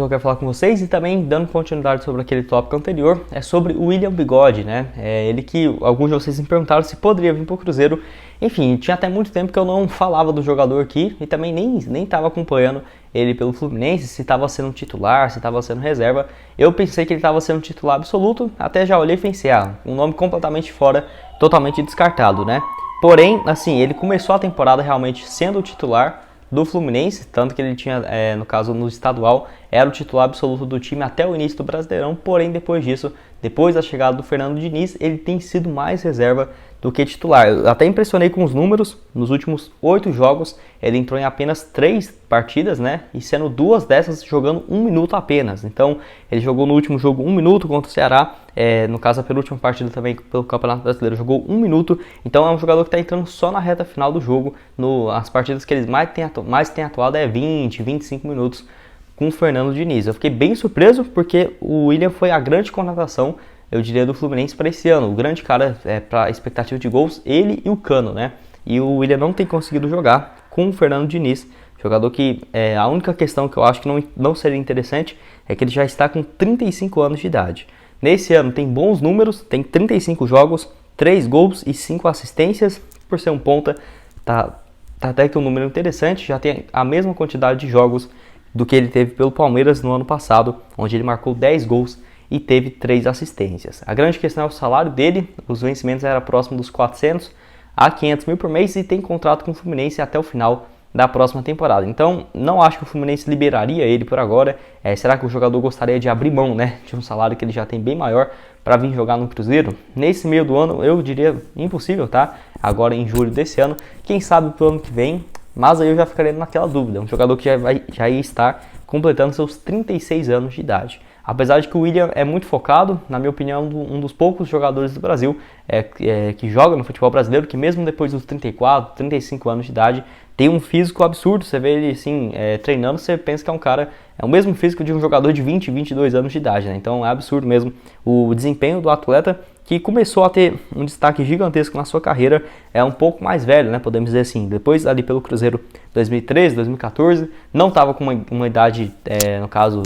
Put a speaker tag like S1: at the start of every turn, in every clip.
S1: Eu quero falar com vocês e também dando continuidade sobre aquele tópico anterior, é sobre o William Bigode, né? Ele que alguns de vocês me perguntaram se poderia vir para o Cruzeiro. Enfim, tinha até muito tempo que eu não falava do jogador aqui e também nem estava acompanhando ele pelo Fluminense, se estava sendo titular, se estava sendo reserva. Eu pensei que ele estava sendo titular absoluto, até já olhei e pensei, um nome completamente fora, totalmente descartado, né? Porém, assim, ele começou a temporada realmente sendo o titular do Fluminense, tanto que ele tinha, no caso no estadual, era o titular absoluto do time até o início do Brasileirão, porém depois disso, depois da chegada do Fernando Diniz, ele tem sido mais reserva do que titular. Eu até impressionei com os números, nos últimos 8 jogos, ele entrou em apenas 3 partidas, né, e sendo 2 dessas jogando 1 minuto apenas. Então, ele jogou no último jogo 1 minuto contra o Ceará, no caso a penúltima partida também pelo Campeonato Brasileiro, jogou 1 minuto, então é um jogador que está entrando só na reta final do jogo, as partidas que eles mais têm atuado é 20, 25 minutos, com o Fernando Diniz. Eu fiquei bem surpreso porque o William foi a grande contratação, eu diria, do Fluminense para esse ano. O grande cara para a expectativa de gols, ele e o Cano, né? E o William não tem conseguido jogar com o Fernando Diniz, jogador que a única questão que eu acho que não seria interessante é que ele já está com 35 anos de idade. Nesse ano tem bons números, tem 35 jogos, 3 gols e 5 assistências. Por ser um ponta, tá até que um número interessante, já tem a mesma quantidade de jogos do que ele teve pelo Palmeiras no ano passado, onde ele marcou 10 gols e teve 3 assistências. A grande questão é o salário dele, os vencimentos eram próximo dos 400 a 500 mil por mês e tem contrato com o Fluminense até o final da próxima temporada. Então, não acho que o Fluminense liberaria ele por agora. Será que o jogador gostaria de abrir mão, né, de um salário que ele já tem bem maior para vir jogar no Cruzeiro? Nesse meio do ano, eu diria impossível, tá? Agora em julho desse ano, quem sabe pro ano que vem. Mas aí eu já ficaria naquela dúvida, um jogador que já ia estar completando seus 36 anos de idade. Apesar de que o William é muito focado, na minha opinião, um dos poucos jogadores do Brasil que joga no futebol brasileiro, que mesmo depois dos 34, 35 anos de idade, tem um físico absurdo. Você vê ele assim, treinando, você pensa que é o mesmo físico de um jogador de 20, 22 anos de idade, né? Então é absurdo mesmo o desempenho do atleta, que começou a ter um destaque gigantesco na sua carreira, um pouco mais velho, né, podemos dizer assim. Depois ali pelo Cruzeiro 2013, 2014, não estava com uma idade, no caso,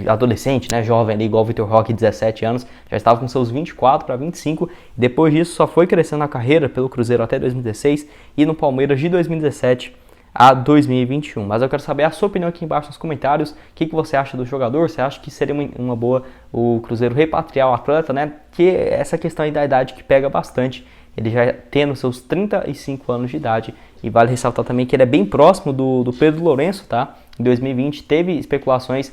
S1: adolescente, né, jovem ali, igual o Vitor Roque, 17 anos, já estava com seus 24 para 25, depois disso só foi crescendo a carreira pelo Cruzeiro até 2016 e no Palmeiras de 2017 a 2021. Mas eu quero saber a sua opinião aqui embaixo nos comentários. O que você acha do jogador? Você acha que seria uma boa o Cruzeiro repatriar o atleta, né? Que essa questão aí da idade que pega bastante. Ele já tendo seus 35 anos de idade. E vale ressaltar também que ele é bem próximo do Pedro Lourenço, tá? Em 2020 teve especulações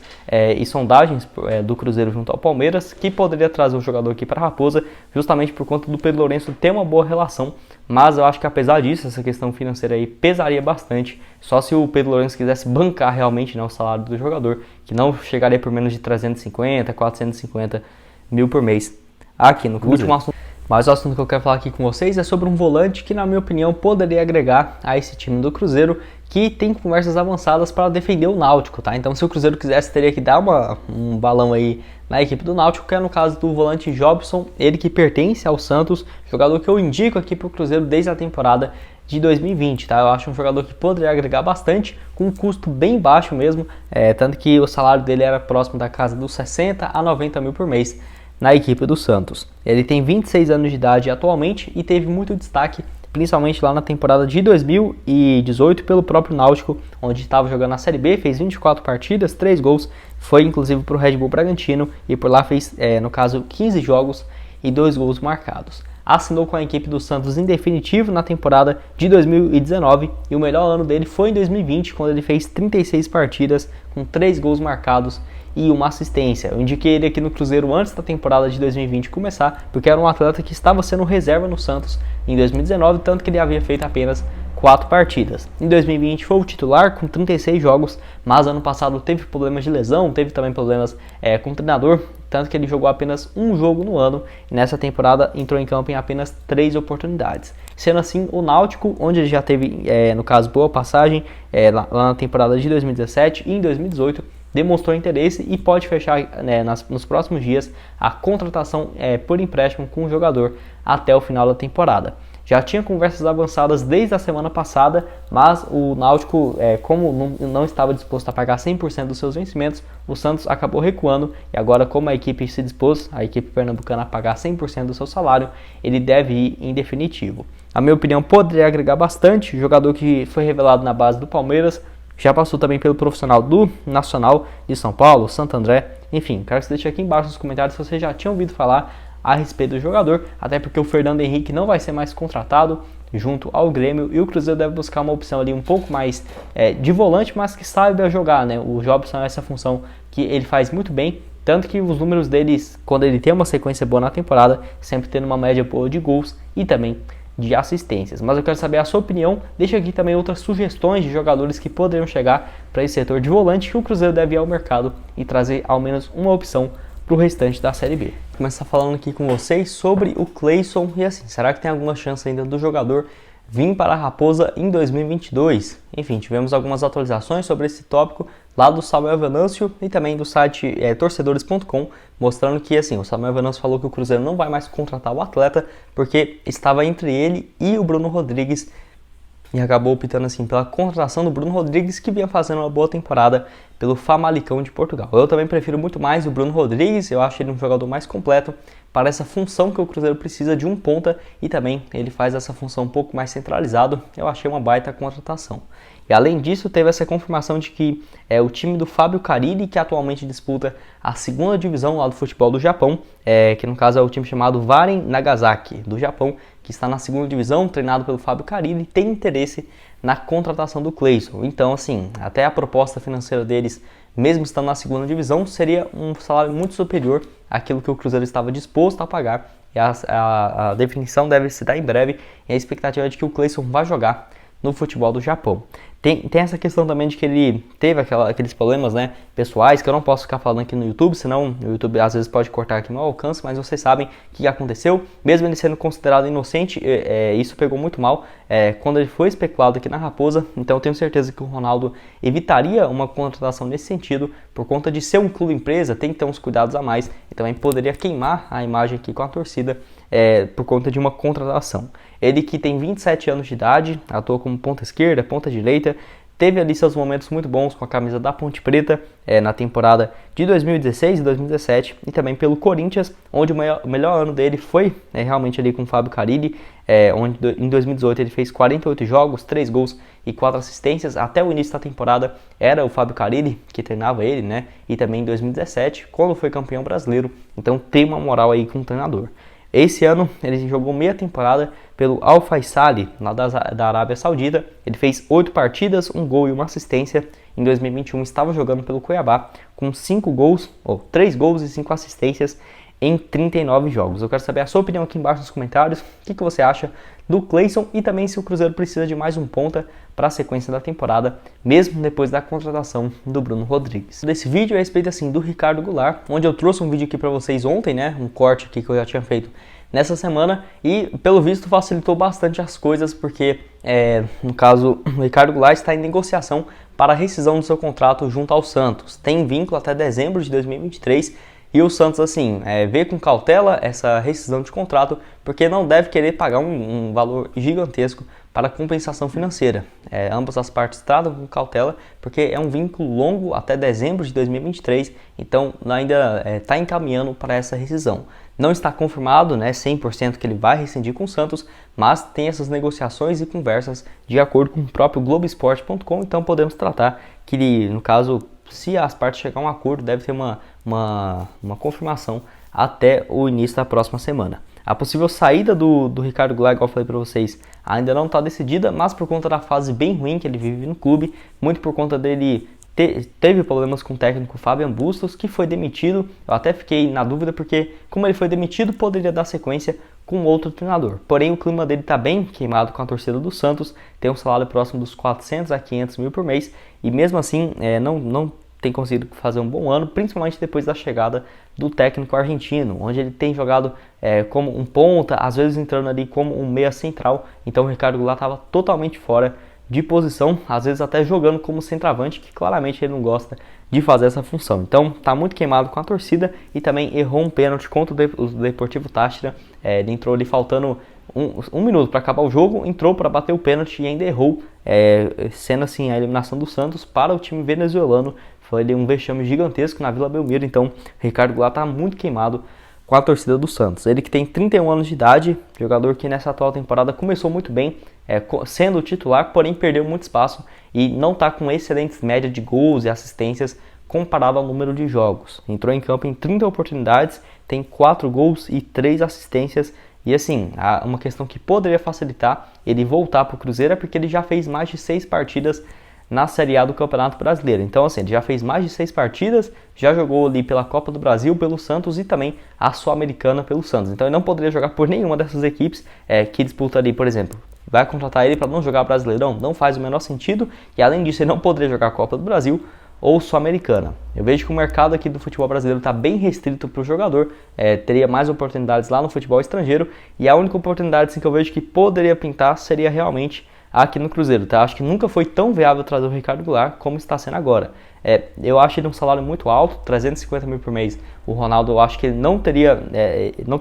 S1: e sondagens do Cruzeiro junto ao Palmeiras que poderia trazer o jogador aqui para a Raposa, justamente por conta do Pedro Lourenço ter uma boa relação. Mas eu acho que apesar disso, essa questão financeira aí pesaria bastante. Só se o Pedro Lourenço quisesse bancar realmente, né, o salário do jogador, que não chegaria por menos de 350, 450 mil por mês aqui no Cruzeiro. Último assunto. Mas o assunto que eu quero falar aqui com vocês é sobre um volante que, na minha opinião, poderia agregar a esse time do Cruzeiro, que tem conversas avançadas para defender o Náutico, tá? Então, se o Cruzeiro quisesse, teria que dar um balão aí na equipe do Náutico, que é no caso do volante Jobson, ele que pertence ao Santos, jogador que eu indico aqui para o Cruzeiro desde a temporada de 2020, tá? Eu acho um jogador que poderia agregar bastante, com um custo bem baixo mesmo, tanto que o salário dele era próximo da casa dos 60 a 90 mil por mês na equipe do Santos. Ele tem 26 anos de idade atualmente e teve muito destaque, principalmente lá na temporada de 2018 pelo próprio Náutico, onde estava jogando na Série B, fez 24 partidas, 3 gols, foi inclusive para o Red Bull Bragantino e por lá fez, no caso, 15 jogos e 2 gols marcados. Assinou com a equipe do Santos em definitivo na temporada de 2019 e o melhor ano dele foi em 2020, quando ele fez 36 partidas com 3 gols marcados e uma assistência. Eu indiquei ele aqui no Cruzeiro antes da temporada de 2020 começar, porque era um atleta que estava sendo reserva no Santos em 2019, tanto que ele havia feito apenas 4 partidas. Em 2020 foi o titular com 36 jogos, mas ano passado teve problemas de lesão, teve também problemas com o treinador, tanto que ele jogou apenas um jogo no ano e nessa temporada entrou em campo em apenas 3 oportunidades. Sendo assim, o Náutico, onde ele já teve, no caso, boa passagem lá na temporada de 2017 e em 2018, demonstrou interesse e pode fechar nos próximos dias a contratação por empréstimo com o jogador até o final da temporada. já tinha conversas avançadas desde a semana passada, mas o Náutico, como não estava disposto a pagar 100% dos seus vencimentos, o Santos acabou recuando e agora, como a equipe se dispôs, a equipe pernambucana, a pagar 100% do seu salário, ele deve ir em definitivo. A minha opinião, poderia agregar bastante. O jogador que foi revelado na base do Palmeiras, já passou também pelo profissional do Nacional de São Paulo, Santo André. Enfim, quero que você deixe aqui embaixo nos comentários se você já tinha ouvido falar a respeito do jogador, até porque o Fernando Henrique não vai ser mais contratado junto ao Grêmio e o Cruzeiro deve buscar uma opção ali um pouco mais de volante, mas que saiba jogar, né? O Jobson é essa função que ele faz muito bem, tanto que os números deles, quando ele tem uma sequência boa na temporada, sempre tendo uma média boa de gols e também de assistências. Mas eu quero saber a sua opinião. Deixa aqui também outras sugestões de jogadores que poderiam chegar para esse setor de volante que o Cruzeiro deve ir ao mercado e trazer ao menos uma opção para o restante da Série B. Vou começar falando aqui com vocês sobre o Cleison e assim, será que tem alguma chance ainda do jogador vir para a Raposa em 2022? Enfim, tivemos algumas atualizações sobre esse tópico lá do Samuel Venâncio e também do site torcedores.com, mostrando que assim, o Samuel Venâncio falou que o Cruzeiro não vai mais contratar o atleta porque estava entre ele e o Bruno Rodrigues e acabou optando assim pela contratação do Bruno Rodrigues, que vinha fazendo uma boa temporada pelo Famalicão de Portugal. Eu também prefiro muito mais o Bruno Rodrigues, eu acho ele um jogador mais completo para essa função que o Cruzeiro precisa de um ponta e também ele faz essa função um pouco mais centralizado. Eu achei uma baita contratação. E além disso, teve essa confirmação de que o time do Fábio Carille, que atualmente disputa a segunda divisão lá do futebol do Japão, que no caso é o time chamado Varen Nagasaki do Japão, que está na segunda divisão, treinado pelo Fábio Carille, tem interesse na contratação do Cleison. Então, assim, até a proposta financeira deles, mesmo estando na segunda divisão, seria um salário muito superior àquilo que o Cruzeiro estava disposto a pagar. E a definição deve se dar em breve, e a expectativa é de que o Cleison vai jogar no futebol do Japão. Tem essa questão também de que ele teve aqueles problemas, né, pessoais, que eu não posso ficar falando aqui no YouTube, senão o YouTube às vezes pode cortar aqui no alcance, mas vocês sabem o que aconteceu. Mesmo ele sendo considerado inocente, isso pegou muito mal quando ele foi especulado aqui na Raposa. Então eu tenho certeza que o Ronaldo evitaria uma contratação nesse sentido, por conta de ser um clube empresa, tem que ter uns cuidados a mais, e também poderia queimar a imagem aqui com a torcida por conta de uma contratação. Ele que tem 27 anos de idade, atua como ponta esquerda, ponta direita, teve ali seus momentos muito bons com a camisa da Ponte Preta na temporada de 2016 e 2017 e também pelo Corinthians, onde o melhor ano dele foi realmente ali com o Fábio Carille, onde em 2018 ele fez 48 jogos, 3 gols e 4 assistências. Até o início da temporada era o Fábio Carille que treinava ele, né? E também em 2017, quando foi campeão brasileiro, então tem uma moral aí com o treinador. Esse ano ele jogou meia temporada pelo Al Faisaly, lá da Arábia Saudita. Ele fez 8 partidas, 1 gol e 1 assistência. Em 2021 estava jogando pelo Cuiabá com 3 gols e 5 assistências em 39 jogos. Eu quero saber a sua opinião aqui embaixo nos comentários. O que você acha do Cleison e também se o Cruzeiro precisa de mais um ponta para a sequência da temporada, mesmo depois da contratação do Bruno Rodrigues. Desse vídeo é a respeito assim do Ricardo Goulart, onde eu trouxe um vídeo aqui para vocês ontem, né, um corte aqui que eu já tinha feito nessa semana e pelo visto facilitou bastante as coisas, porque no caso o Ricardo Goulart está em negociação para a rescisão do seu contrato junto ao Santos. Tem vínculo até dezembro de 2023 e o Santos assim vê com cautela essa rescisão de contrato, porque não deve querer pagar um valor gigantesco para compensação financeira. Ambas as partes tratam com cautela, porque é um vínculo longo até dezembro de 2023, então ainda está encaminhando para essa rescisão. Não está confirmado 100% que ele vai rescindir com o Santos, mas tem essas negociações e conversas de acordo com o próprio Globoesporte.com, então podemos tratar que, no caso, se as partes chegarem a um acordo, deve ter uma confirmação até o início da próxima semana. A possível saída do Ricardo Goulart, igual eu falei para vocês, ainda não está decidida, mas por conta da fase bem ruim que ele vive no clube, muito por conta dele teve problemas com o técnico Fabian Bustos, que foi demitido. Eu até fiquei na dúvida porque, como ele foi demitido, poderia dar sequência com outro treinador. Porém, o clima dele está bem queimado com a torcida do Santos, tem um salário próximo dos 400 a 500 mil por mês, e mesmo assim não tem conseguido fazer um bom ano, principalmente depois da chegada do técnico argentino, onde ele tem jogado como um ponta, às vezes entrando ali como um meia central. Então o Ricardo Goulart estava totalmente fora de posição, às vezes até jogando como centroavante, que claramente ele não gosta de fazer essa função. Então está muito queimado com a torcida e também errou um pênalti contra o Deportivo Táchira. Ele entrou ali faltando um minuto para acabar o jogo, entrou para bater o pênalti e ainda errou, sendo assim a eliminação do Santos para o time venezuelano. Foi um vexame gigantesco na Vila Belmiro, então Ricardo Goulart está muito queimado com a torcida do Santos. Ele que tem 31 anos de idade, jogador que nessa atual temporada começou muito bem, sendo titular, porém perdeu muito espaço e não está com excelentes médias de gols e assistências comparado ao número de jogos. Entrou em campo em 30 oportunidades, tem 4 gols e 3 assistências. E assim, uma questão que poderia facilitar ele voltar para o Cruzeiro é porque ele já fez mais de 6 partidas na Série A do Campeonato Brasileiro. Então assim, ele já fez mais de 6 partidas, já jogou ali pela Copa do Brasil, pelo Santos e também a Sul-Americana pelo Santos. Então ele não poderia jogar por nenhuma dessas equipes que disputa ali, por exemplo. Vai contratar ele para não jogar Brasileirão? Não faz o menor sentido. E além disso, ele não poderia jogar a Copa do Brasil ou Sul-Americana. Eu vejo que o mercado aqui do futebol brasileiro está bem restrito para o jogador, teria mais oportunidades lá no futebol estrangeiro, e a única oportunidade assim, que eu vejo que poderia pintar seria realmente aqui no Cruzeiro, tá? Acho que nunca foi tão viável trazer o Ricardo Goulart como está sendo agora. Eu acho ele um salário muito alto, 350 mil por mês. O Ronaldo, eu acho que ele não teria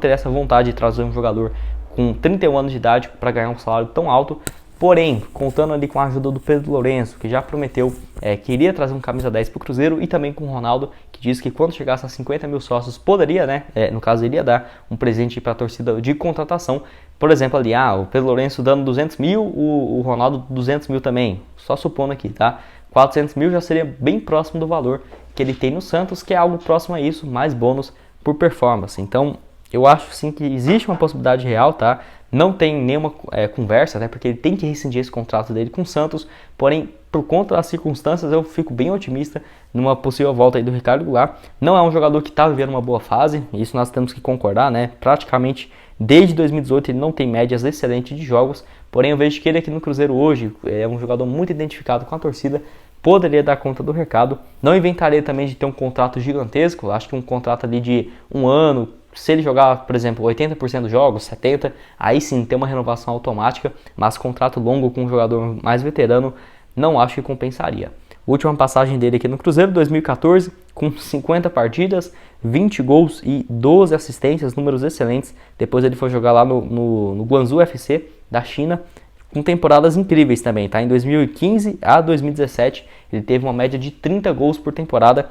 S1: essa vontade de trazer um jogador com 31 anos de idade para ganhar um salário tão alto. Porém, contando ali com a ajuda do Pedro Lourenço, que já prometeu que iria trazer um camisa 10 para o Cruzeiro, e também com o Ronaldo, que disse que quando chegasse a 50 mil sócios poderia, no caso, iria dar um presente para a torcida de contratação. Por exemplo, ali, o Pedro Lourenço dando 200 mil, o Ronaldo 200 mil também, só supondo aqui, tá? 400 mil já seria bem próximo do valor que ele tem no Santos, que é algo próximo a isso, mais bônus por performance. Então, eu acho sim que existe uma possibilidade real, tá? Não tem nenhuma conversa, né? Porque ele tem que rescindir esse contrato dele com o Santos. Porém, por conta das circunstâncias, eu fico bem otimista numa possível volta aí do Ricardo Goulart. Não é um jogador que está vivendo uma boa fase, isso nós temos que concordar, né? Praticamente desde 2018 ele não tem médias excelentes de jogos. Porém, eu vejo que ele aqui no Cruzeiro hoje é um jogador muito identificado com a torcida. Poderia dar conta do recado. Não inventaria também de ter um contrato gigantesco. Acho que um contrato ali de 1 ano, se ele jogar, por exemplo, 80% dos jogos, 70%, aí sim tem uma renovação automática, mas contrato longo com um jogador mais veterano, não acho que compensaria. Última passagem dele aqui no Cruzeiro, 2014, com 50 partidas, 20 gols e 12 assistências, números excelentes. Depois ele foi jogar lá no Guangzhou FC da China, com temporadas incríveis também, tá? Em 2015 a 2017, ele teve uma média de 30 gols por temporada,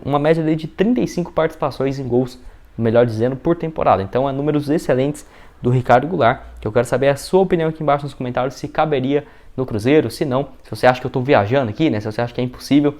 S1: uma média de 35 participações em gols, melhor dizendo, por temporada. Então, números excelentes do Ricardo Goulart, que eu quero saber a sua opinião aqui embaixo nos comentários, se caberia no Cruzeiro, se não, se você acha que eu estou viajando aqui, né? Se você acha que é impossível,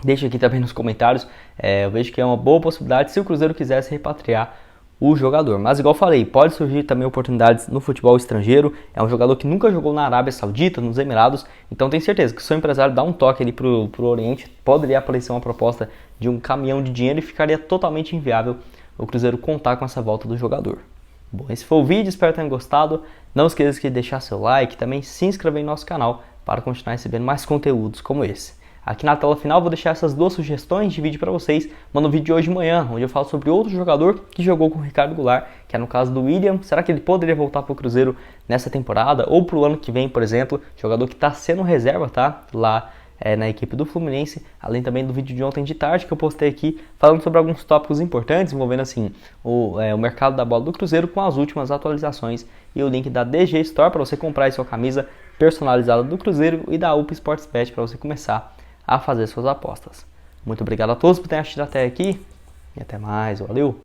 S1: deixa aqui também nos comentários. Eu vejo que é uma boa possibilidade se o Cruzeiro quisesse repatriar o jogador. Mas igual falei, pode surgir também oportunidades no futebol estrangeiro. É um jogador que nunca jogou na Arábia Saudita, nos Emirados, então tenho certeza que se o seu empresário dá um toque ali pro Oriente, poderia aparecer uma proposta de um caminhão de dinheiro e ficaria totalmente inviável o Cruzeiro contar com essa volta do jogador. Bom, esse foi o vídeo, espero que tenham gostado. Não esqueça de deixar seu like, também se inscrever em nosso canal para continuar recebendo mais conteúdos como esse. Aqui na tela final vou deixar essas 2 sugestões de vídeo para vocês. Mando um vídeo de hoje de manhã, onde eu falo sobre outro jogador que jogou com o Ricardo Goulart, que é no caso do William. Será que ele poderia voltar para o Cruzeiro nessa temporada ou para o ano que vem, por exemplo? Jogador que está sendo reserva, tá? Lá na equipe do Fluminense, além também do vídeo de ontem de tarde que eu postei aqui, falando sobre alguns tópicos importantes, envolvendo assim o mercado da bola do Cruzeiro com as últimas atualizações e o link da DG Store para você comprar a sua camisa personalizada do Cruzeiro e da UP Sportsbet para você começar a fazer suas apostas. Muito obrigado a todos por terem assistido até aqui e até mais, valeu!